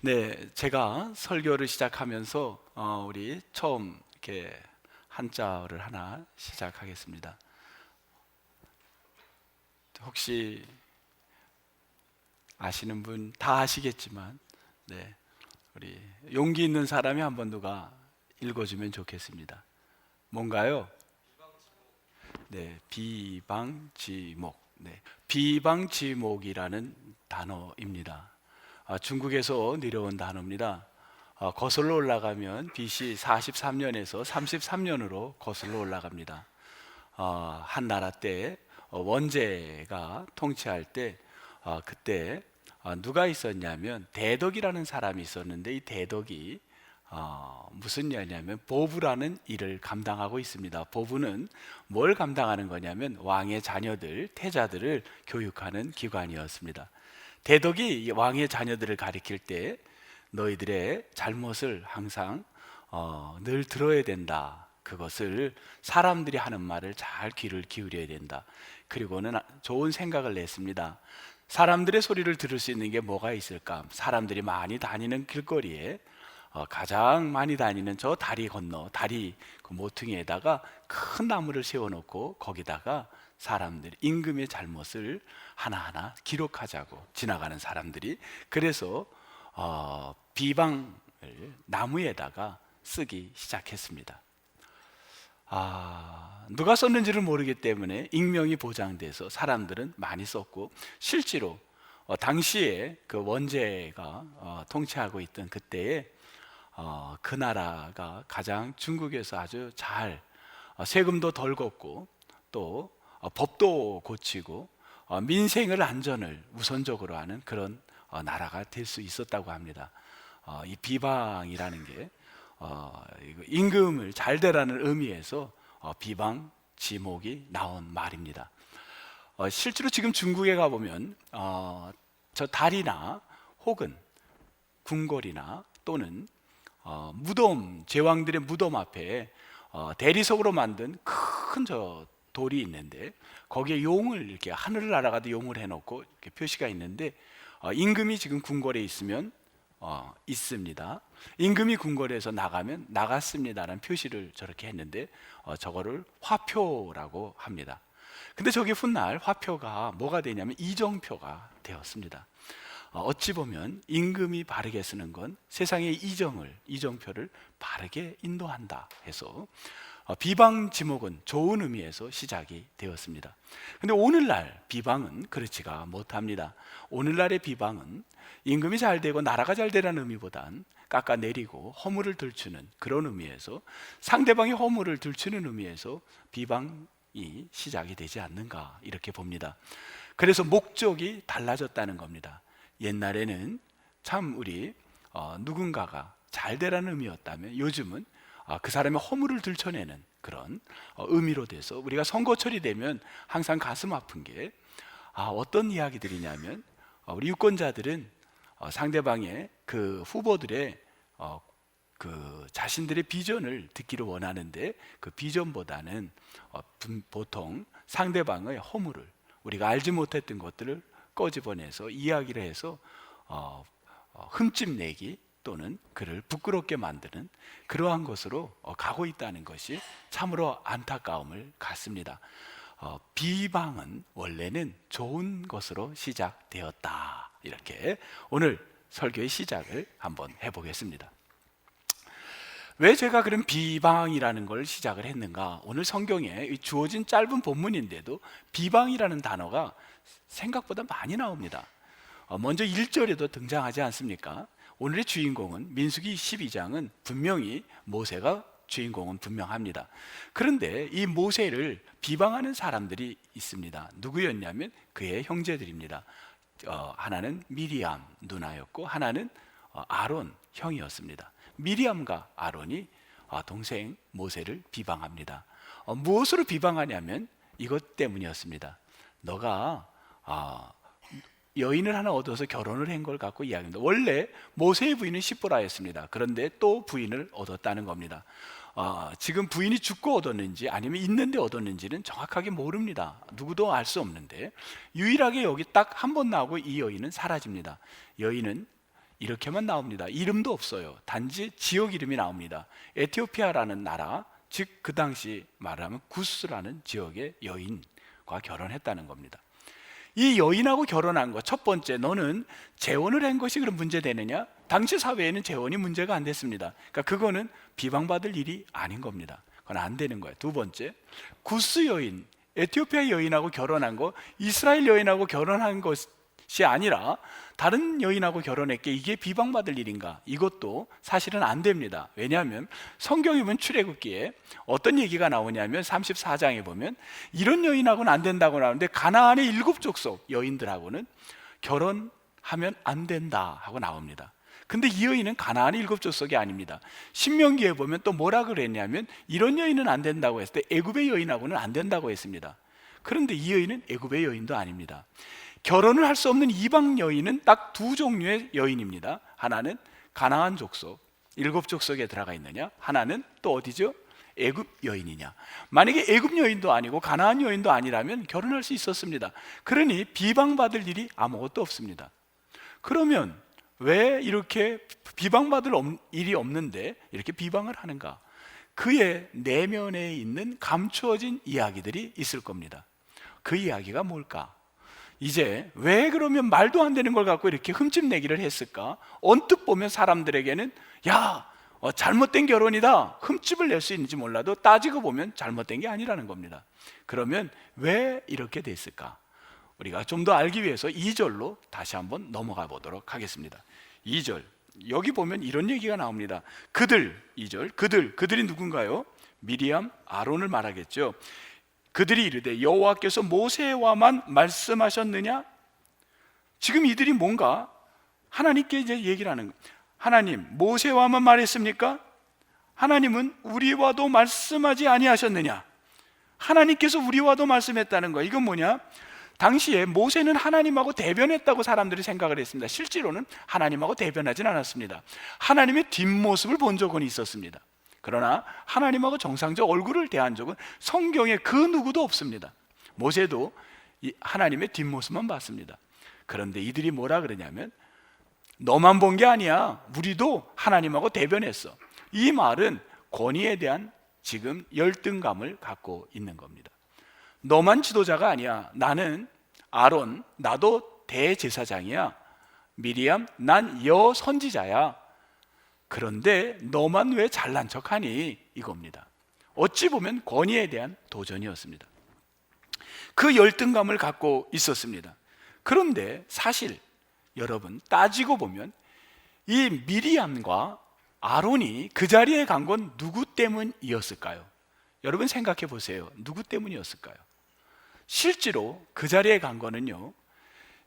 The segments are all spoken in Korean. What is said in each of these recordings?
네, 제가 설교를 시작하면서 우리 처음 이렇게 한자어를 하나 시작하겠습니다. 혹시 아시는 분 다 아시겠지만, 네, 우리 용기 있는 사람이 한번 누가 읽어주면 좋겠습니다. 뭔가요? 네, 비방지목. 네, 비방지목이라는 단어입니다. 중국에서 내려온 단어입니다. 거슬러 올라가면 BC 43년에서 33년으로 거슬러 올라갑니다. 한 나라 때 원제가 통치할 때 그때 누가 있었냐면 대덕이라는 사람이 있었는데, 이 대덕이 무슨 일이냐면 보부라는 일을 감당하고 있습니다. 보부는 뭘 감당하는 거냐면 왕의 자녀들, 태자들을 교육하는 기관이었습니다. 대덕이 왕의 자녀들을 가리킬 때 너희들의 잘못을 항상 늘 들어야 된다. 그것을 사람들이 하는 말을 잘 귀를 기울여야 된다. 그리고는 좋은 생각을 냈습니다. 사람들의 소리를 들을 수 있는 게 뭐가 있을까? 사람들이 많이 다니는 길거리에 가장 많이 다니는 저 다리 건너, 다리 그 모퉁이에다가 큰 나무를 세워놓고 거기다가 사람들 임금의 잘못을 하나하나 기록하자고, 지나가는 사람들이. 그래서 비방을 나무에다가 쓰기 시작했습니다. 누가 썼는지를 모르기 때문에 익명이 보장돼서 사람들은 많이 썼고, 실제로 당시에 그 원제가 통치하고 있던 그때에 그 나라가 가장 중국에서 아주 잘 세금도 덜 걷고 또 법도 고치고 민생을 안전을 우선적으로 하는 그런 나라가 될 수 있었다고 합니다. 이 비방이라는 게 임금을 잘 되라는 의미에서 비방 지목이 나온 말입니다. 실제로 지금 중국에 가보면 저 다리나 혹은 궁궐이나 또는 무덤, 제왕들의 무덤 앞에 대리석으로 만든 큰 저 돌이 있는데, 거기에 용을 이렇게 하늘을 날아가도 용을 해놓고 이렇게 표시가 있는데, 임금이 지금 궁궐에 있으면 있습니다. 임금이 궁궐에서 나가면 나갔습니다라는 표시를 저렇게 했는데 저거를 화표라고 합니다. 근데 저게 훗날 화표가 뭐가 되냐면 이정표가 되었습니다. 어찌 보면 임금이 바르게 쓰는 건 세상의 이정표를 바르게 인도한다 해서 비방지목은 좋은 의미에서 시작이 되었습니다. 근데 오늘날 비방은 그렇지가 못합니다. 오늘날의 비방은 임금이 잘 되고 나라가 잘 되라는 의미보단 깎아내리고 허물을 들추는 그런 의미에서, 상대방의 허물을 들추는 의미에서 비방이 시작이 되지 않는가, 이렇게 봅니다. 그래서 목적이 달라졌다는 겁니다. 옛날에는 참 우리 누군가가 잘 되라는 의미였다면, 요즘은 그 사람의 허물을 들춰내는 그런 의미로 돼서 우리가 선거철이 되면 항상 가슴 아픈 게 어떤 이야기들이냐면, 우리 유권자들은 상대방의 그 후보들의 그 자신들의 비전을 듣기를 원하는데, 그 비전보다는 보통 상대방의 허물을, 우리가 알지 못했던 것들을 꺼집어내서 이야기를 해서 흠집 내기 또는 그를 부끄럽게 만드는 그러한 것으로 가고 있다는 것이 참으로 안타까움을 갖습니다. 비방은 원래는 좋은 것으로 시작되었다, 이렇게 오늘 설교의 시작을 한번 해보겠습니다. 왜 제가 그런 비방이라는 걸 시작을 했는가? 오늘 성경에 주어진 짧은 본문인데도 비방이라는 단어가 생각보다 많이 나옵니다. 먼저 1절에도 등장하지 않습니까? 오늘의 주인공은 민수기 12장은 분명히 모세가 주인공은 분명합니다. 그런데 이 모세를 비방하는 사람들이 있습니다. 누구였냐면 그의 형제들입니다. 하나는 미리암 누나였고 하나는 아론 형이었습니다. 미리암과 아론이 동생 모세를 비방합니다. 무엇으로 비방하냐면 이것 때문이었습니다. 너가 여인을 하나 얻어서 결혼을 한 걸 갖고 이야기합니다. 원래 모세의 부인은 시보라였습니다. 그런데 또 부인을 얻었다는 겁니다. 지금 부인이 죽고 얻었는지 아니면 있는데 얻었는지는 정확하게 모릅니다. 누구도 알 수 없는데 유일하게 여기 딱 한 번 나오고 이 여인은 사라집니다. 여인은 이렇게만 나옵니다. 이름도 없어요. 단지 지역 이름이 나옵니다. 에티오피아라는 나라, 즉 그 당시 말하면 구스라는 지역의 여인과 결혼했다는 겁니다. 이 여인하고 결혼한 것, 첫 번째, 너는 재혼을 한 것이 그런 문제되느냐? 당시 사회에는 재혼이 문제가 안 됐습니다. 그러니까 그거는 비방받을 일이 아닌 겁니다. 그건 안 되는 거예요. 두 번째, 구스 여인, 에티오피아 여인하고 결혼한 거, 이스라엘 여인하고 결혼한 것이 아니라 다른 여인하고 결혼했기에 이게 비방받을 일인가? 이것도 사실은 안 됩니다. 왜냐하면 성경에 보면 출애굽기에 어떤 얘기가 나오냐면 34장에 보면 이런 여인하고는 안 된다고 나오는데 가나안의 7족속 여인들하고는 결혼하면 안 된다 하고 나옵니다. 근데 이 여인은 가나안의 7족속이 아닙니다. 신명기에 보면 또 뭐라 그랬냐면 이런 여인은 안 된다고 했을 때 애굽의 여인하고는 안 된다고 했습니다. 그런데 이 여인은 애굽의 여인도 아닙니다. 결혼을 할 수 없는 이방 여인은 딱 두 종류의 여인입니다. 하나는 가나안 족속, 7족속에 들어가 있느냐, 하나는 또 어디죠? 애굽 여인이냐. 만약에 애굽 여인도 아니고 가나안 여인도 아니라면 결혼할 수 있었습니다. 그러니 비방받을 일이 아무것도 없습니다. 그러면 왜 이렇게 비방받을 일이 없는데 이렇게 비방을 하는가? 그의 내면에 있는 감추어진 이야기들이 있을 겁니다. 그 이야기가 뭘까? 이제 왜 그러면 말도 안 되는 걸 갖고 이렇게 흠집내기를 했을까? 언뜻 보면 사람들에게는 야, 잘못된 결혼이다, 흠집을 낼 수 있는지 몰라도 따지고 보면 잘못된 게 아니라는 겁니다. 그러면 왜 이렇게 됐을까? 우리가 좀 더 알기 위해서 2절로 다시 한번 넘어가 보도록 하겠습니다. 2절, 여기 보면 이런 얘기가 나옵니다. 그들, 2절, 그들이 누군가요? 미리암, 아론을 말하겠죠. 그들이 이르되 여호와께서 모세와만 말씀하셨느냐? 지금 이들이 뭔가 하나님께 이제 얘기를 하는 거예요. 하나님, 모세와만 말했습니까? 하나님은 우리와도 말씀하지 아니하셨느냐? 하나님께서 우리와도 말씀했다는 거예요. 이건 뭐냐? 당시에 모세는 하나님하고 대변했다고 사람들이 생각을 했습니다. 실제로는 하나님하고 대변하진 않았습니다. 하나님의 뒷모습을 본 적은 있었습니다. 그러나 하나님하고 정상적 얼굴을 대한 적은 성경에 그 누구도 없습니다. 모세도 하나님의 뒷모습만 봤습니다. 그런데 이들이 뭐라 그러냐면 너만 본 게 아니야, 우리도 하나님하고 대변했어. 이 말은 권위에 대한 지금 열등감을 갖고 있는 겁니다. 너만 지도자가 아니야, 나는 아론, 나도 대제사장이야. 미리암, 난 여선지자야. 그런데 너만 왜 잘난 척하니? 이겁니다. 어찌 보면 권위에 대한 도전이었습니다. 그 열등감을 갖고 있었습니다. 그런데 사실 여러분 따지고 보면 이 미리암과 아론이 그 자리에 간 건 누구 때문이었을까요? 여러분 생각해 보세요. 누구 때문이었을까요? 실제로 그 자리에 간 거는요,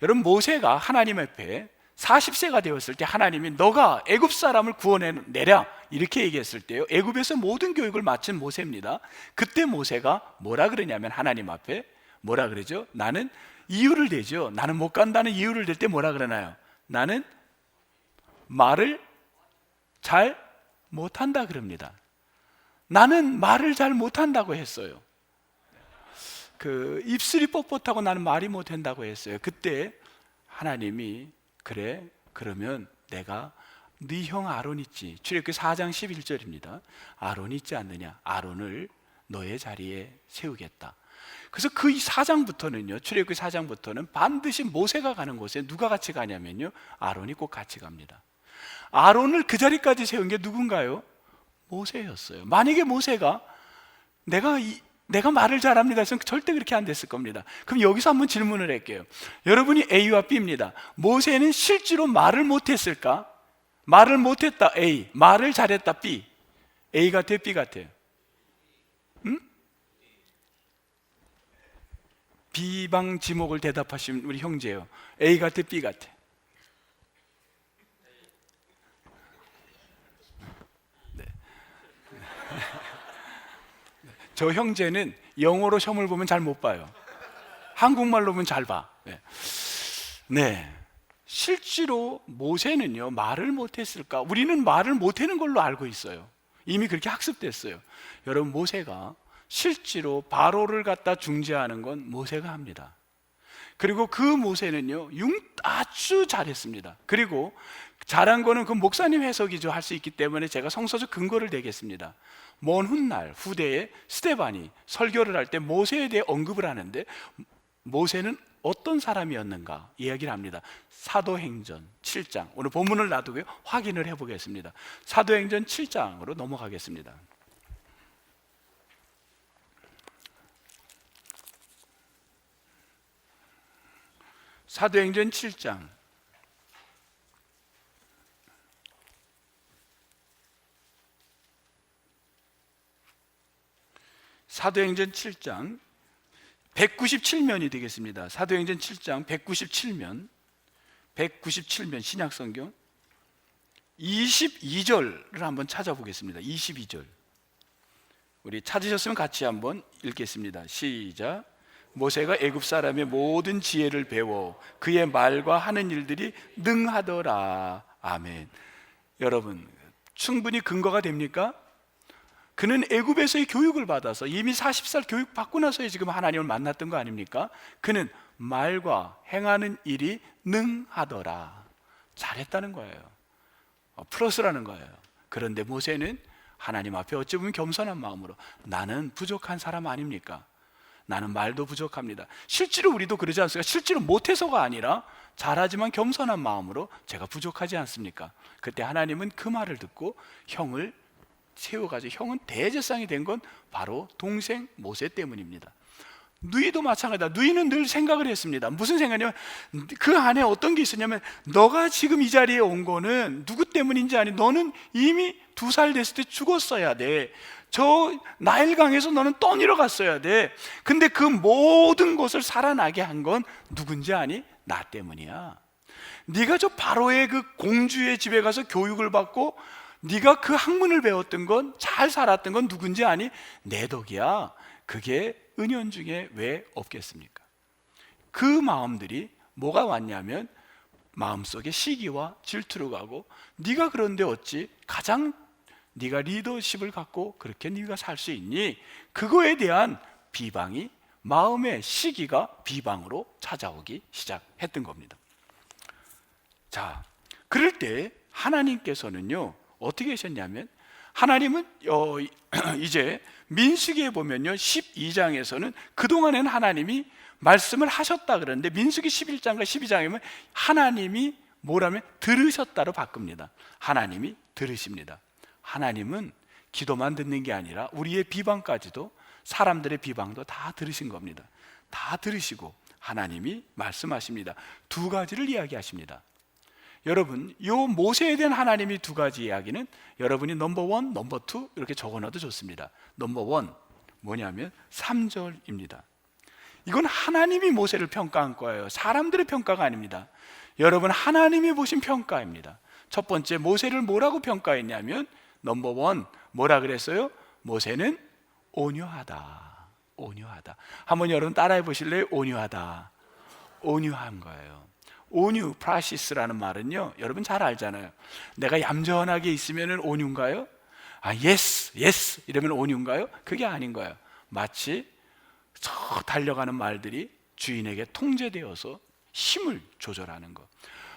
여러분 모세가 하나님 앞에 40세가 되었을 때 하나님이 너가 애굽 사람을 구원해내라 이렇게 얘기했을 때요, 애굽에서 모든 교육을 마친 모세입니다. 그때 모세가 뭐라 그러냐면 하나님 앞에 뭐라 그러죠? 나는 이유를 대죠. 나는 못 간다는 이유를 댈 때 뭐라 그러나요? 나는 말을 잘 못한다 그럽니다. 나는 말을 잘 못한다고 했어요. 그 입술이 뻣뻣하고 나는 말이 못한다고 했어요. 그때 하나님이 그래, 그러면 내가 네 형 아론 있지, 출애굽기 4장 11절입니다. 아론 있지 않느냐? 아론을 너의 자리에 세우겠다. 그래서 그 4장부터는요, 출애굽기 4장부터는 반드시 모세가 가는 곳에 누가 같이 가냐면요, 아론이 꼭 같이 갑니다. 아론을 그 자리까지 세운 게 누군가요? 모세였어요. 만약에 모세가 내가 말을 잘합니다 했으면 절대 그렇게 안 됐을 겁니다. 그럼 여기서 한번 질문을 할게요. 여러분이 A와 B입니다. 모세는 실제로 말을 못했을까? 말을 못했다 A, 말을 잘했다 B. A 같아요, B 같아요? 응? 비방 지목을 대답하신 우리 형제요. A 같아, B 같아? 네. 저 형제는 영어로 시험을 보면 잘 못 봐요. 한국말로 보면 잘 봐. 네. 네. 실제로 모세는요, 말을 못했을까? 우리는 말을 못하는 걸로 알고 있어요. 이미 그렇게 학습됐어요. 여러분, 모세가 실제로 바로를 갖다 중재하는 건 모세가 합니다. 그리고 그 모세는요 아주 잘했습니다. 그리고 잘한 거는 그 목사님 해석이죠 할 수 있기 때문에 제가 성서적 근거를 대겠습니다. 먼 훗날 후대에 스데반이 설교를 할 때 모세에 대해 언급을 하는데 모세는 어떤 사람이었는가 이야기를 합니다. 사도행전 7장, 오늘 본문을 놔두고요 확인을 해보겠습니다. 사도행전 7장으로 넘어가겠습니다. 사도행전 7장 사도행전 7장 197면이 되겠습니다. 사도행전 7장 197면 신약성경 22절을 한번 찾아보겠습니다. 22절 우리 찾으셨으면 같이 한번 읽겠습니다. 시작. 모세가 애굽 사람의 모든 지혜를 배워 그의 말과 하는 일들이 능하더라. 아멘. 여러분 충분히 근거가 됩니까? 그는 애굽에서의 교육을 받아서 이미 40살 교육 받고 나서야 지금 하나님을 만났던 거 아닙니까? 그는 말과 행하는 일이 능하더라. 잘했다는 거예요. 플러스라는 거예요. 그런데 모세는 하나님 앞에 어찌 보면 겸손한 마음으로 나는 부족한 사람 아닙니까? 나는 말도 부족합니다. 실제로 우리도 그러지 않습니까? 실제로 못해서가 아니라 잘하지만 겸손한 마음으로 제가 부족하지 않습니까? 그때 하나님은 그 말을 듣고 형을 세워가지고 형은 대제사장이 된 건 바로 동생 모세 때문입니다. 누이도 마찬가지다. 누이는 늘 생각을 했습니다. 무슨 생각이냐면 그 안에 어떤 게 있었냐면 너가 지금 이 자리에 온 거는 누구 때문인지 아니, 너는 이미 2살 됐을 때 죽었어야 돼. 저 나일강에서 너는 떠내려 갔어야 돼. 근데 그 모든 것을 살아나게 한 건 누군지 아니? 나 때문이야. 네가 저 바로의 그 공주의 집에 가서 교육을 받고 네가 그 학문을 배웠던 건, 잘 살았던 건 누군지 아니? 내 덕이야. 그게 은연중에 왜 없겠습니까? 그 마음들이 뭐가 왔냐면 마음속에 시기와 질투로 가고, 네가 그런데 어찌 가장 네가 리더십을 갖고 그렇게 네가 살 수 있니? 그거에 대한 비방이, 마음의 시기가 비방으로 찾아오기 시작했던 겁니다. 자, 그럴 때 하나님께서는요 어떻게 하셨냐면, 하나님은 이제 민수기에 보면요 12장에서는 그동안에는 하나님이 말씀을 하셨다 그러는데 민수기 11장과 12장에 보면 하나님이 뭐라면 들으셨다로 바꿉니다. 하나님이 들으십니다. 하나님은 기도만 듣는 게 아니라 우리의 비방까지도, 사람들의 비방도 다 들으신 겁니다. 다 들으시고 하나님이 말씀하십니다. 2가지를 이야기하십니다. 여러분, 요 모세에 대한 하나님이 2가지 이야기는 여러분이 넘버 1, 넘버 2 이렇게 적어놔도 좋습니다. 넘버 1 뭐냐면 3절입니다. 이건 하나님이 모세를 평가한 거예요. 사람들의 평가가 아닙니다. 여러분, 하나님이 보신 평가입니다. 첫 번째, 모세를 뭐라고 평가했냐면 넘버 1 뭐라 그랬어요? 모세는 온유하다. 온유하다. 한번 여러분 따라해 보실래요? 온유하다. 온유한 거예요. 온유, 프라시스라는 말은요 여러분 잘 알잖아요. 내가 얌전하게 있으면 온유인가요? 예스 이러면 온유인가요? 그게 아닌 거예요. 마치 저 달려가는 말들이 주인에게 통제되어서 힘을 조절하는 것.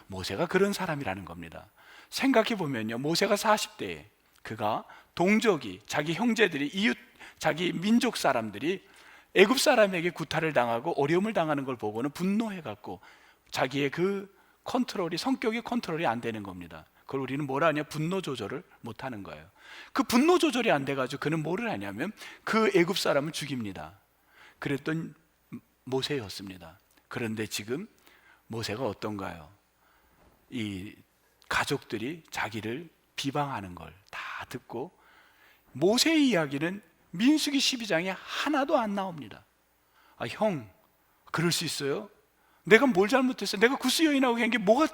모세가 그런 사람이라는 겁니다. 생각해 보면요, 모세가 40대에 그가 동족이, 자기 형제들이, 이웃, 자기 민족 사람들이 애굽 사람에게 구타를 당하고 어려움을 당하는 걸 보고는 분노해갖고 자기의 그 컨트롤이, 성격이 컨트롤이 안 되는 겁니다. 그걸 우리는 뭐라 하냐? 분노 조절을 못 하는 거예요. 그 분노 조절이 안 돼가지고 그는 뭐를 하냐면 그 애굽 사람을 죽입니다. 그랬던 모세였습니다. 그런데 지금 모세가 어떤가요? 이 가족들이 자기를 비방하는 걸 다 듣고, 모세의 이야기는 민수기 12장에 하나도 안 나옵니다. 형, 그럴 수 있어요? 내가 뭘 잘못했어요? 내가 구스 여인하고 한 게 뭐가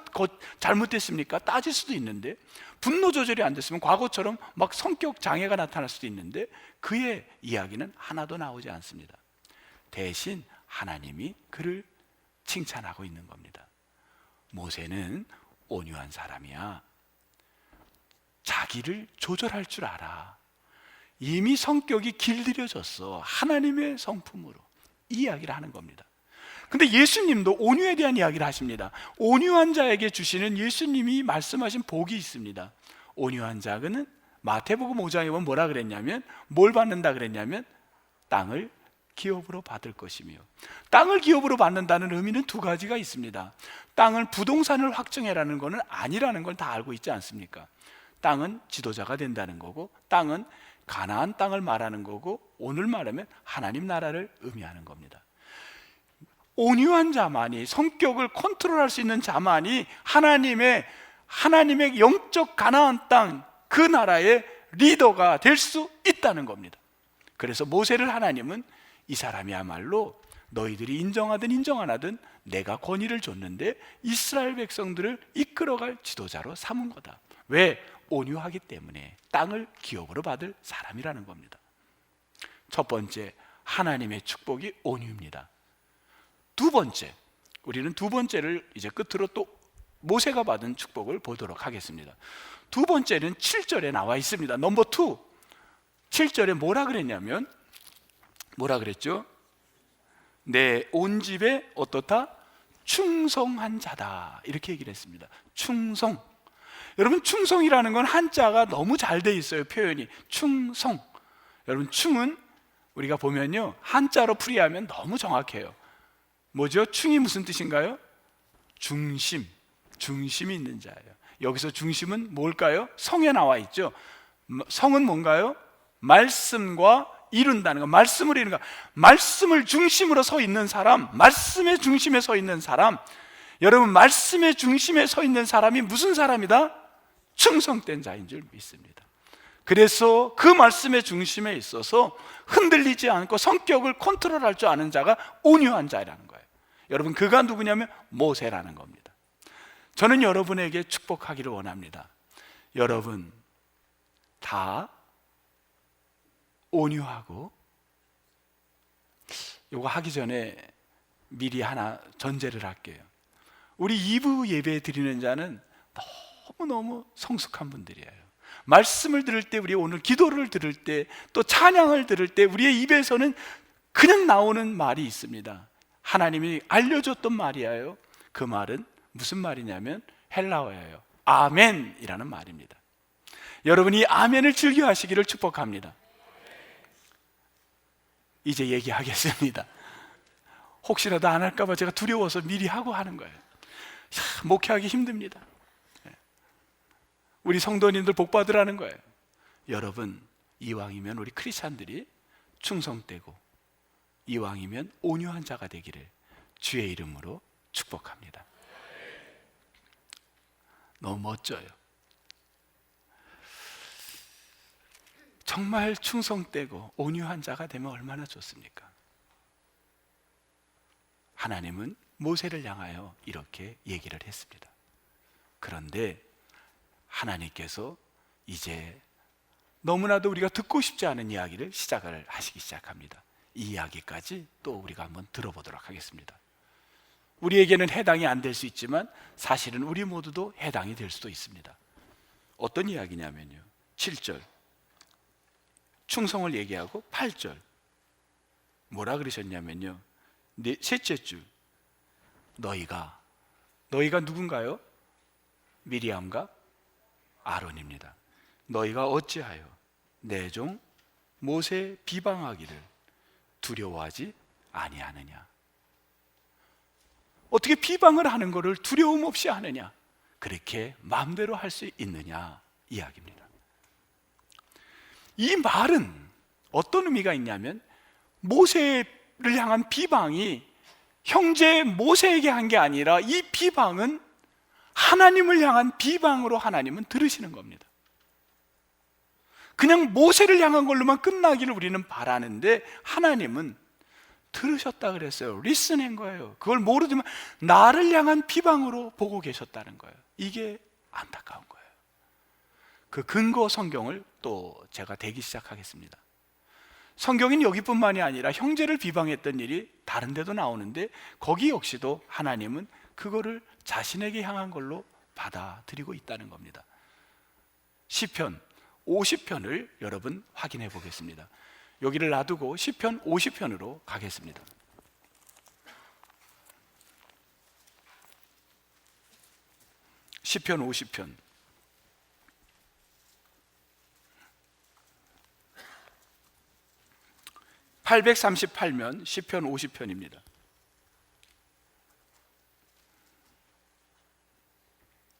잘못됐습니까? 따질 수도 있는데, 분노 조절이 안 됐으면 과거처럼 막 성격 장애가 나타날 수도 있는데 그의 이야기는 하나도 나오지 않습니다. 대신 하나님이 그를 칭찬하고 있는 겁니다. 모세는 온유한 사람이야. 자기를 조절할 줄 알아. 이미 성격이 길들여졌어. 하나님의 성품으로. 이 이야기를 하는 겁니다. 근데 예수님도 온유에 대한 이야기를 하십니다. 온유한 자에게 주시는 예수님이 말씀하신 복이 있습니다. 온유한 자는 마태복음 5장에 보면 뭐라 그랬냐면, 뭘 받는다 그랬냐면 땅을 기업으로 받을 것이며, 땅을 기업으로 받는다는 의미는 두 가지가 있습니다. 땅을 부동산을 확정해라는 것은 아니라는 걸 다 알고 있지 않습니까? 땅은 지도자가 된다는 거고, 땅은 가나안 땅을 말하는 거고, 오늘 말하면 하나님 나라를 의미하는 겁니다. 온유한 자만이, 성격을 컨트롤할 수 있는 자만이 하나님의 영적 가나안 땅, 그 나라의 리더가 될 수 있다는 겁니다. 그래서 모세를 하나님은 이 사람이야말로 너희들이 인정하든 인정 안 하든 내가 권위를 줬는데 이스라엘 백성들을 이끌어갈 지도자로 삼은 거다. 왜? 온유하기 때문에. 땅을 기업으로 받을 사람이라는 겁니다. 첫 번째, 하나님의 축복이 온유입니다. 두 번째, 우리는 두 번째를 이제 끝으로 또 모세가 받은 축복을 보도록 하겠습니다. 두 번째는 7절에 나와 있습니다. 넘버 2. 7절에 뭐라 그랬냐면, 뭐라 그랬죠? 내 온 집에 어떻다? 충성한 자다, 이렇게 얘기를 했습니다. 충성. 여러분, 충성이라는 건 한자가 너무 잘 돼 있어요. 표현이 충성. 여러분, 충은 우리가 보면요, 한자로 풀이하면 너무 정확해요. 뭐죠? 충이 무슨 뜻인가요? 중심, 중심이 있는 자예요. 여기서 중심은 뭘까요? 성에 나와 있죠. 성은 뭔가요? 말씀과 이룬다는 거, 말씀을 이루는 거. 말씀을 중심으로 서 있는 사람, 말씀의 중심에 서 있는 사람. 여러분, 말씀의 중심에 서 있는 사람이 무슨 사람이다? 충성된 자인 줄 믿습니다. 그래서 그 말씀의 중심에 있어서 흔들리지 않고 성격을 컨트롤할 줄 아는 자가 온유한 자라는 거예요. 여러분, 그가 누구냐면 모세라는 겁니다. 저는 여러분에게 축복하기를 원합니다. 여러분 다 온유하고, 이거 하기 전에 미리 하나 전제를 할게요. 우리 2부 예배 드리는 자는 너무너무 성숙한 분들이에요. 말씀을 들을 때, 우리 오늘 기도를 들을 때, 또 찬양을 들을 때 우리의 입에서는 그냥 나오는 말이 있습니다. 하나님이 알려줬던 말이에요. 그 말은 무슨 말이냐면 헬라어예요. 아멘이라는 말입니다. 여러분이 아멘을 즐겨 하시기를 축복합니다. 이제 얘기하겠습니다. 혹시라도 안 할까 봐 제가 두려워서 미리 하고 하는 거예요. 목회하기 힘듭니다. 우리 성도님들 복 받으라는 거예요. 여러분, 이왕이면 우리 크리스찬들이 충성되고, 이왕이면 온유한 자가 되기를 주의 이름으로 축복합니다. 너무 멋져요. 정말 충성되고 온유한 자가 되면 얼마나 좋습니까? 하나님은 모세를 향하여 이렇게 얘기를 했습니다. 그런데 하나님께서 이제 너무나도 우리가 듣고 싶지 않은 이야기를 시작을 하시기 시작합니다. 이 이야기까지 또 우리가 한번 들어보도록 하겠습니다. 우리에게는 해당이 안 될 수 있지만 사실은 우리 모두도 해당이 될 수도 있습니다. 어떤 이야기냐면요, 7절 충성을 얘기하고 8절 뭐라 그러셨냐면요, 셋째 줄 너희가 누군가요? 미리암과 아론입니다. 너희가 어찌하여 내 종 모세 비방하기를 두려워하지 아니하느냐? 어떻게 비방을 하는 것을 두려움 없이 하느냐? 그렇게 마음대로 할 수 있느냐? 이야기입니다. 이 말은 어떤 의미가 있냐면, 모세를 향한 비방이 형제 모세에게 한 게 아니라 이 비방은 하나님을 향한 비방으로 하나님은 들으시는 겁니다. 그냥 모세를 향한 걸로만 끝나기를 우리는 바라는데 하나님은 들으셨다 그랬어요. 리슨한 거예요. 그걸 모르지만 나를 향한 비방으로 보고 계셨다는 거예요. 이게 안타까운 거예요. 그 근거 성경을 또 제가 대기 시작하겠습니다. 성경은 여기뿐만이 아니라 형제를 비방했던 일이 다른 데도 나오는데, 거기 역시도 하나님은 그거를 자신에게 향한 걸로 받아들이고 있다는 겁니다. 시편 50편을 여러분 확인해 보겠습니다. 여기를 놔두고 시편 50편으로 가겠습니다. 시편 50편. (838면) 시편 50편입니다.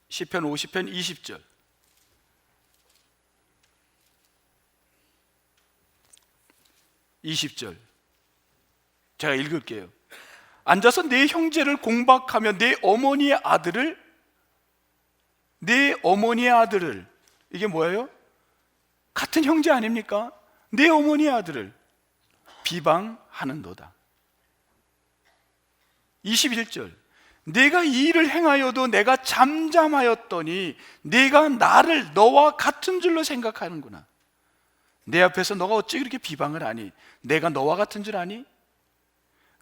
시편 50편 20절. 20절 제가 읽을게요. 앉아서 내 형제를 공박하며 내 어머니의 아들을, 이게 뭐예요? 같은 형제 아닙니까? 내 어머니의 아들을 비방하는도다. 21절 내가 이 일을 행하여도 내가 잠잠하였더니 네가 나를 너와 같은 줄로 생각하는구나. 내 앞에서 너가 어찌 그렇게 비방을 하니? 내가 너와 같은 줄 아니?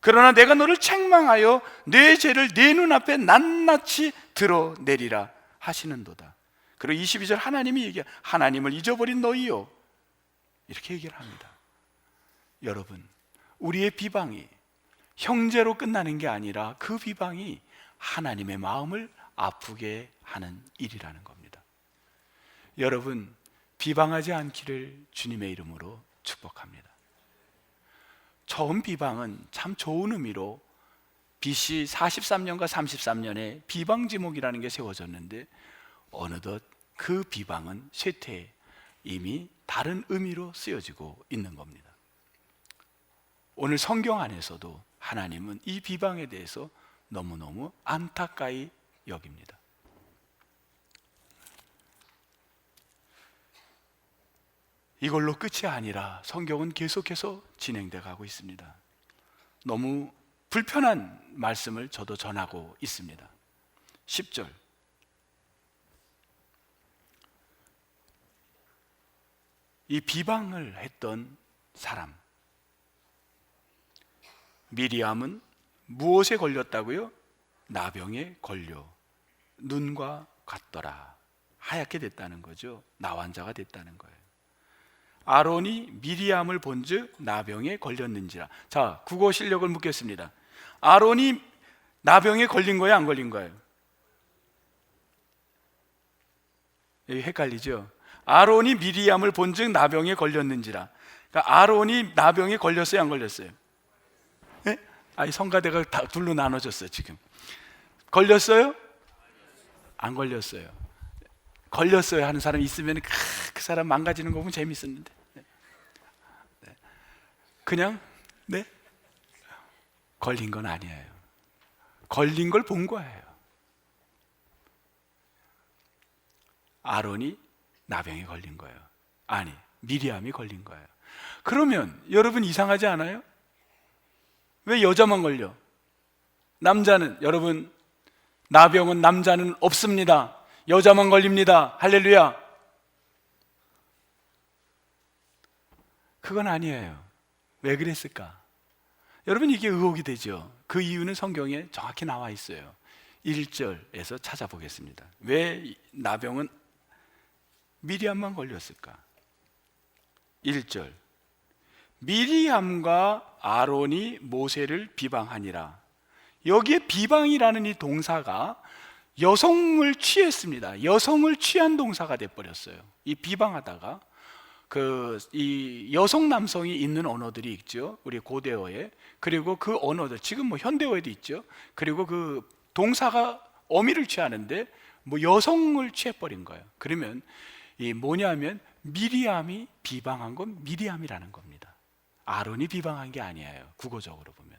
그러나 내가 너를 책망하여 내 죄를 내 눈앞에 낱낱이 드러내리라 하시는도다. 그리고 22절 하나님이 얘기해, 하나님을 잊어버린 너희요, 이렇게 얘기를 합니다. 여러분, 우리의 비방이 형제로 끝나는 게 아니라 그 비방이 하나님의 마음을 아프게 하는 일이라는 겁니다. 여러분, 비방하지 않기를 주님의 이름으로 축복합니다. 처음 비방은 참 좋은 의미로 BC 43년과 33년에 비방지목이라는 게 세워졌는데 어느덧 그 비방은 쇠퇴해 이미 다른 의미로 쓰여지고 있는 겁니다. 오늘 성경 안에서도 하나님은 이 비방에 대해서 너무너무 안타까이 여깁니다. 이걸로 끝이 아니라 성경은 계속해서 진행돼 가고 있습니다. 너무 불편한 말씀을 저도 전하고 있습니다. 10절 이 비방을 했던 사람 미리암은 무엇에 걸렸다고요? 나병에 걸려 눈과 같더라. 하얗게 됐다는 거죠. 나환자가 됐다는 거예요. 아론이 미리암을 본즉 나병에 걸렸는지라. 자, 국어 실력을 묻겠습니다. 아론이 나병에 걸린 거예요, 안 걸린 거예요? 헷갈리죠? 아론이 미리암을 본즉 나병에 걸렸는지라. 그러니까 아론이 나병에 걸렸어요, 안 걸렸어요? 네? 아니, 성가대가 다 둘로 나눠졌어요. 지금 걸렸어요? 안 걸렸어요. 걸렸어요 하는 사람이 있으면 그 사람 망가지는 거 보면 재밌었는데, 그냥 걸린 건 아니에요. 걸린 걸 본 거예요. 아론이 나병에 걸린 거예요. 아니, 미리암이 걸린 거예요. 그러면 여러분 이상하지 않아요? 왜 여자만 걸려? 남자는, 여러분, 나병은 남자는 없습니다. 여자만 걸립니다. 할렐루야. 그건 아니에요. 왜 그랬을까? 여러분, 이게 의혹이 되죠. 그 이유는 성경에 정확히 나와 있어요. 1절에서 찾아보겠습니다. 왜 나병은 미리암만 걸렸을까? 1절 미리암과 아론이 모세를 비방하니라. 여기에 비방이라는 이 동사가 여성을 취했습니다. 여성을 취한 동사가 돼버렸어요. 이 비방하다가 이 여성 남성이 있는 언어들이 있죠. 우리 고대어에. 그리고 그 언어들 지금 뭐 현대어에도 있죠. 그리고 그 동사가 어미를 취하는데 뭐 여성을 취해버린 거예요. 그러면 이 뭐냐면 미리암이 비방한 건 미리암이라는 겁니다. 아론이 비방한 게 아니에요. 국어적으로 보면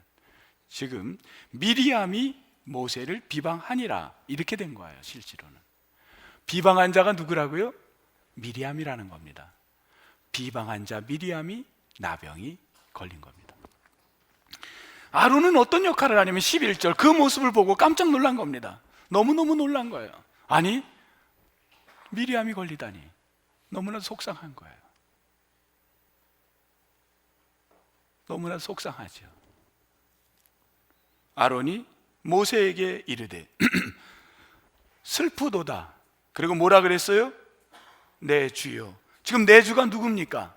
지금 미리암이 모세를 비방하니라 이렇게 된 거예요. 실제로는 비방한 자가 누구라고요? 미리암이라는 겁니다. 비방한 자 미리암이 나병이 걸린 겁니다. 아론은 어떤 역할을 하냐면 11절 그 모습을 보고 깜짝 놀란 겁니다. 너무너무 놀란 거예요. 아니, 미리암이 걸리다니. 너무나 속상한 거예요. 너무나 속상하죠. 아론이 모세에게 이르되 슬프도다. 그리고 뭐라 그랬어요? 내 주여. 지금 내 주가 누굽니까?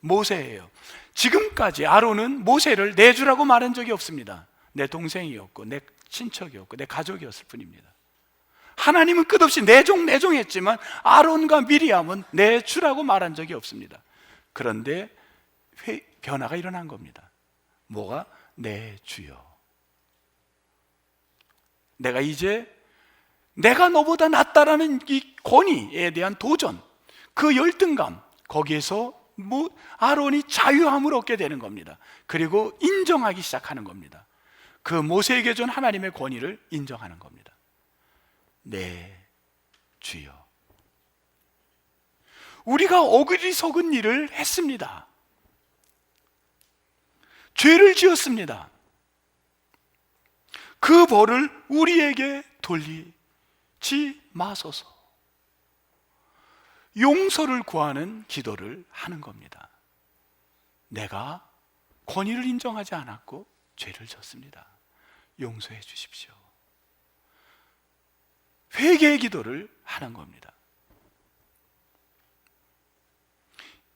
모세예요. 지금까지 아론은 모세를 내 주라고 말한 적이 없습니다. 내 동생이었고 내 친척이었고 내 가족이었을 뿐입니다. 하나님은 끝없이 내종 했지만 아론과 미리암은 내 주라고 말한 적이 없습니다. 그런데 변화가 일어난 겁니다. 뭐가? 내 주여. 내가 이제 내가 너보다 낫다라는 이 권위에 대한 도전, 그 열등감, 거기에서 아론이 자유함을 얻게 되는 겁니다. 그리고 인정하기 시작하는 겁니다. 그 모세에게 준 하나님의 권위를 인정하는 겁니다. 내 주여. 우리가 어리석은 일을 했습니다. 죄를 지었습니다. 그 벌을 우리에게 돌리지 마소서. 용서를 구하는 기도를 하는 겁니다. 내가 권위를 인정하지 않았고 죄를 졌습니다. 용서해 주십시오. 회개의 기도를 하는 겁니다.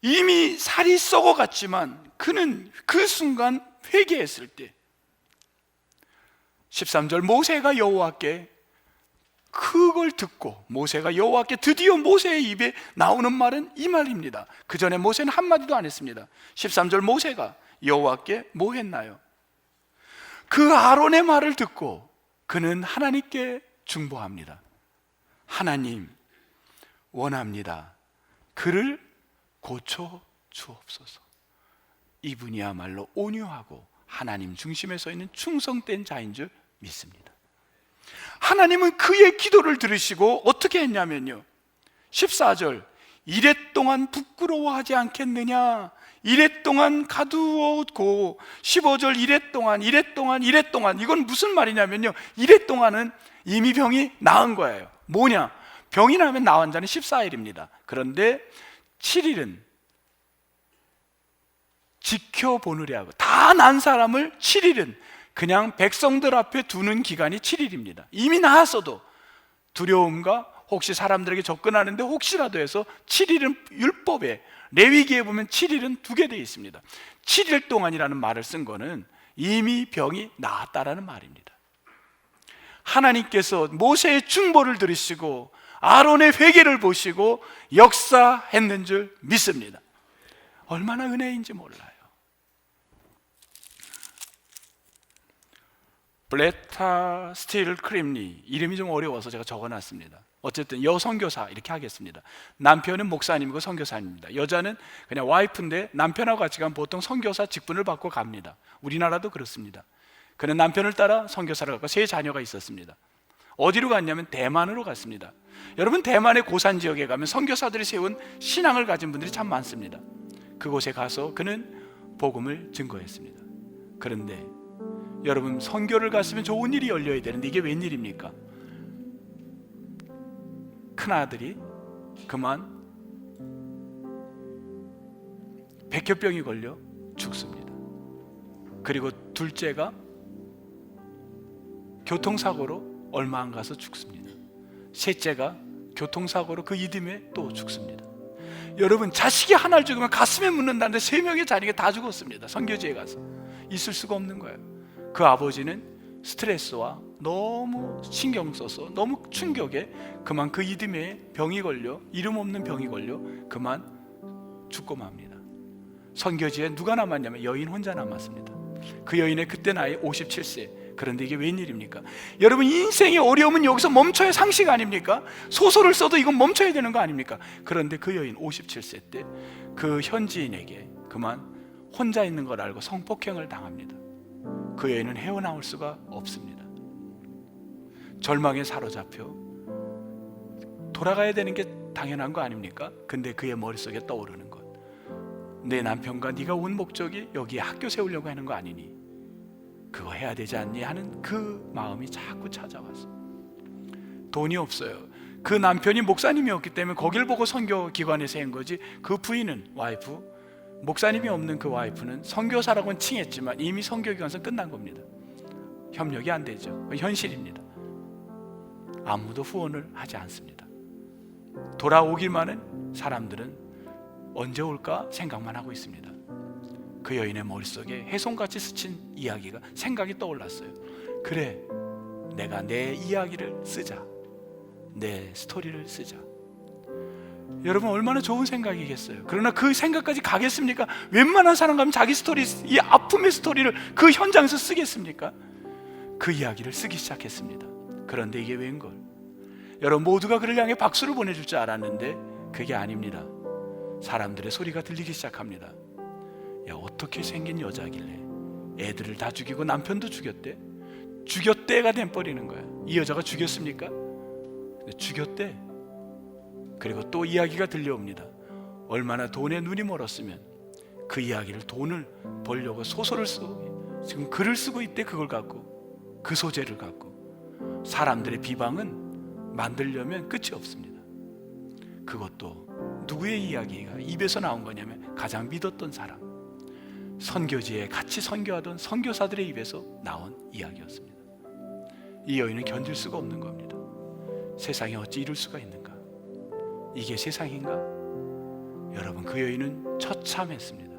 이미 살이 썩어갔지만 그는 그 순간 회개했을 때 13절 모세가 여호와께 그걸 듣고 모세가 여호와께 드디어 모세의 입에 나오는 말은 이 말입니다. 그 전에 모세는 한마디도 안 했습니다. 13절 모세가 여호와께 뭐 했나요? 그 아론의 말을 듣고 그는 하나님께 중보합니다. 하나님, 원합니다. 그를 고쳐 주옵소서. 이분이야말로 온유하고 하나님 중심에 서 있는 충성된 자인 줄 믿습니다. 하나님은 그의 기도를 들으시고 어떻게 했냐면요, 14절 이랫동안 부끄러워하지 않겠느냐, 이랫동안 가두었고, 15절 이랫동안 이건 무슨 말이냐면요, 이랫동안은 이미 병이 나은 거예요. 뭐냐? 병이 나면 나은 자는 14일입니다. 그런데 7일은 지켜보느라 하고, 다 난 사람을 7일은 그냥 백성들 앞에 두는 기간이 7일입니다. 이미 나았어도 두려움과 혹시 사람들에게 접근하는데 혹시라도 해서 7일은 율법에 레위기에 보면 7일은 두게 되어 있습니다. 7일 동안이라는 말을 쓴 거는 이미 병이 나았다라는 말입니다. 하나님께서 모세의 중보를 들으시고 아론의 회개를 보시고 역사했는 줄 믿습니다. 얼마나 은혜인지 몰라요. 블레타 스틸 크림리, 이름이 좀 어려워서 제가 적어놨습니다. 어쨌든 여선교사 이렇게 하겠습니다. 남편은 목사님이고 선교사입니다. 여자는 그냥 와이프인데 남편하고 같이 가면 보통 선교사 직분을 받고 갑니다. 우리나라도 그렇습니다. 그는 남편을 따라 선교사를 갖고 3 자녀가 있었습니다. 어디로 갔냐면 대만으로 갔습니다. 여러분, 대만의 고산 지역에 가면 선교사들이 세운 신앙을 가진 분들이 참 많습니다. 그곳에 가서 그는 복음을 증거했습니다. 그런데 여러분, 선교를 갔으면 좋은 일이 열려야 되는데 이게 웬일입니까? 큰아들이 그만 백혈병이 걸려 죽습니다. 그리고 둘째가 교통사고로 얼마 안 가서 죽습니다. 셋째가 교통사고로 그 이듬해 또 죽습니다. 여러분, 자식이 하나를 죽으면 가슴에 묻는다는데 3명의 자식이 다 죽었습니다. 선교지에 가서. 있을 수가 없는 거예요. 그 아버지는 스트레스와 너무 신경 써서 너무 충격에 그만 그 이듬해 병이 걸려, 이름 없는 병이 걸려 그만 죽고 맙니다. 선교지에 누가 남았냐면 여인 혼자 남았습니다. 그 여인의 그때 나이 57세. 그런데 이게 웬일입니까? 여러분, 인생의 어려움은 여기서 멈춰야 상식 아닙니까? 소설을 써도 이건 멈춰야 되는 거 아닙니까? 그런데 그 여인 57세 때 그 현지인에게 그만 혼자 있는 걸 알고 성폭행을 당합니다. 그 여인은 헤어나올 수가 없습니다. 절망에 사로잡혀 돌아가야 되는 게 당연한 거 아닙니까? 근데 그의 머릿속에 떠오르는 것, 내 남편과 네가 온 목적이 여기에 학교 세우려고 하는 거 아니니? 그거 해야 되지 않니? 하는 그 마음이 자꾸 찾아왔어요. 돈이 없어요. 그 남편이 목사님이었기 때문에 거길 보고 선교기관에 세운 거지, 그 부인은, 와이프, 목사님이 없는 그 와이프는 선교사라고는 칭했지만 이미 선교기관에서 끝난 겁니다. 협력이 안 되죠. 현실입니다. 아무도 후원을 하지 않습니다. 돌아오기만은 사람들은 언제 올까 생각만 하고 있습니다. 그 여인의 머릿속에 해송같이 스친 이야기가 생각이 떠올랐어요. 그래, 내가 내 이야기를 쓰자. 내 스토리를 쓰자. 여러분 얼마나 좋은 생각이겠어요. 그러나 그 생각까지 가겠습니까? 웬만한 사람 가면 자기 스토리, 이 아픔의 스토리를 그 현장에서 쓰겠습니까? 그 이야기를 쓰기 시작했습니다. 그런데 이게 웬걸, 여러분 모두가 그를 향해 박수를 보내줄 줄 알았는데 그게 아닙니다. 사람들의 소리가 들리기 시작합니다. 야, 어떻게 생긴 여자길래 애들을 다 죽이고 남편도 죽였대? 죽였대가 돼버리는 거야. 이 여자가 죽였습니까? 죽였대. 그리고 또 이야기가 들려옵니다. 얼마나 돈에 눈이 멀었으면 그 이야기를, 돈을 벌려고 소설을 쓰고 지금 글을 쓰고 있대. 그걸 갖고, 그 소재를 갖고 사람들의 비방은 만들려면 끝이 없습니다. 그것도 누구의 이야기가 입에서 나온 거냐면 가장 믿었던 사람, 선교지에 같이 선교하던 선교사들의 입에서 나온 이야기였습니다. 이 여인은 견딜 수가 없는 겁니다. 세상에 어찌 이럴 수가 있는가? 이게 세상인가? 여러분, 그 여인은 처참했습니다.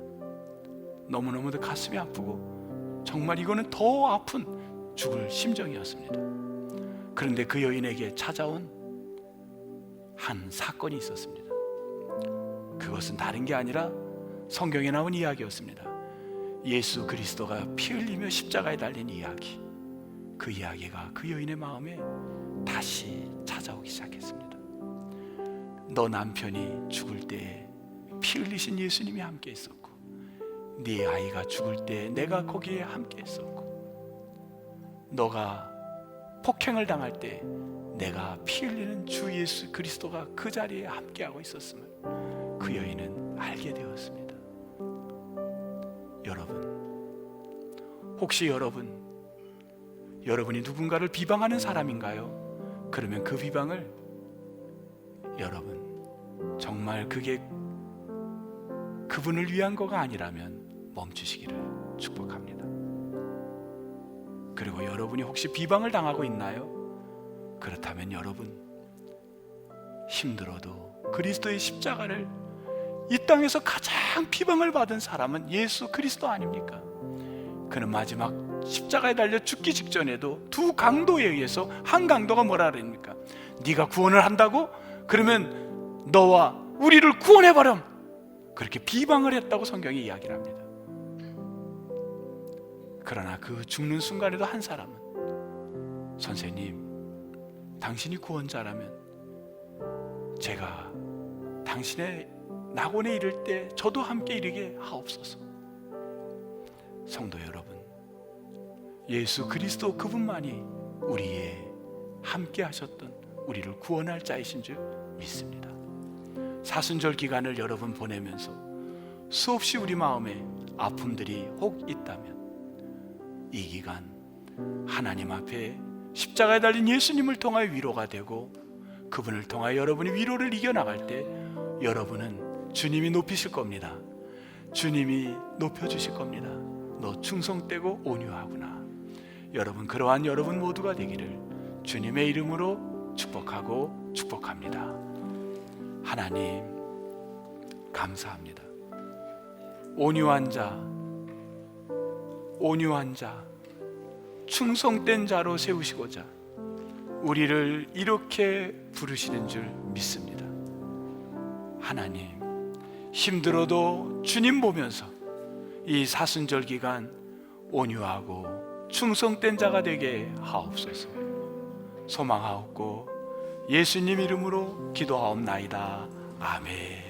너무너무도 가슴이 아프고 정말 이거는 더 아픈 죽을 심정이었습니다. 그런데 그 여인에게 찾아온 한 사건이 있었습니다. 그것은 다른 게 아니라 성경에 나온 이야기였습니다. 예수 그리스도가 피 흘리며 십자가에 달린 이야기. 그 이야기가 그 여인의 마음에 다시 찾아오기 시작했습니다. 너 남편이 죽을 때 피 흘리신 예수님이 함께 있었고, 네 아이가 죽을 때 내가 거기에 함께 있었고, 너가 폭행을 당할 때 내가 피 흘리는 주 예수 그리스도가 그 자리에 함께하고 있었음을 그 여인은 알게 되었습니다. 여러분, 혹시 여러분이 누군가를 비방하는 사람인가요? 그러면 그 비방을 여러분 정말 그게 그분을 위한 거가 아니라면 멈추시기를 축복합니다. 그리고 여러분이 혹시 비방을 당하고 있나요? 그렇다면 여러분, 힘들어도 그리스도의 십자가를, 이 땅에서 가장 비방을 받은 사람은 예수 그리스도 아닙니까? 그는 마지막 십자가에 달려 죽기 직전에도 두 강도에 의해서, 한 강도가 뭐라 그럽니까? 네가 구원을 한다고? 그러면 너와 우리를 구원해버렴! 그렇게 비방을 했다고 성경이 이야기를 합니다. 그러나 그 죽는 순간에도 한 사람은, 선생님, 당신이 구원자라면 제가 당신의 낙원에 이를 때 저도 함께 이르게 하옵소서. 성도 여러분, 예수 그리스도 그분만이 우리의 함께 하셨던, 우리를 구원할 자이신 줄 믿습니다. 사순절 기간을 여러분 보내면서 수없이 우리 마음에 아픔들이 혹 있다면 이 기간 하나님 앞에 십자가에 달린 예수님을 통하여 위로가 되고, 그분을 통하여 여러분이 위로를 이겨나갈 때 여러분은 주님이 높이실 겁니다. 주님이 높여주실 겁니다. 너 충성되고 온유하구나. 여러분, 그러한 여러분 모두가 되기를 주님의 이름으로 축복하고 축복합니다. 하나님 감사합니다. 온유한 자, 충성된 자로 세우시고자 우리를 이렇게 부르시는 줄 믿습니다. 하나님, 힘들어도 주님 보면서 이 사순절 기간 온유하고 충성된 자가 되게 하옵소서. 소망하옵고 예수님 이름으로 기도하옵나이다. 아멘.